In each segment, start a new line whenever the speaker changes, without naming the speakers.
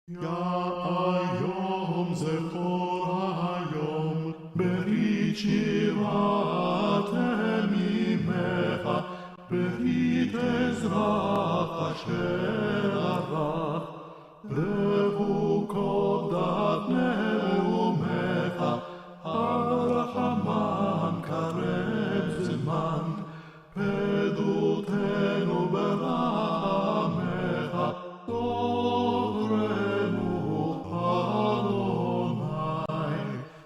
היום זכור היום, ברית שירת אמך, ברית עזרא אשר ערך, והוא קודת נאומך, הרחמן קרב זמן, פדותנו ברחמך, תורנו אדוני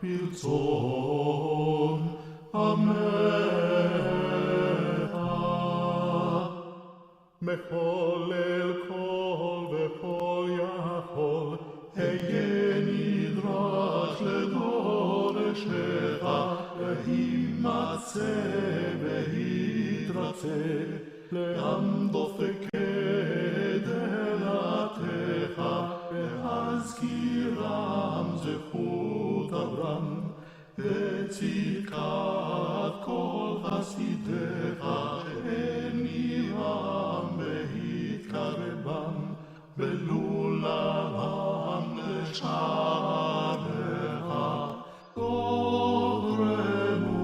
ברצון עמך. מחולל כל וכל יכול, היה נדרש לדורשך, והימצא והתרצה, לעם דופק דלתך, והזכירם זכות אברהם, וצדקת כל חסידיך, הנירם והתקרבם, ולולבם לשעריך, תורנו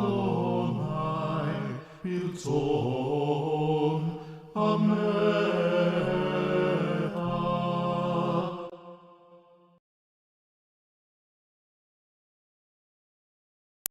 אדוני ברצון עמך.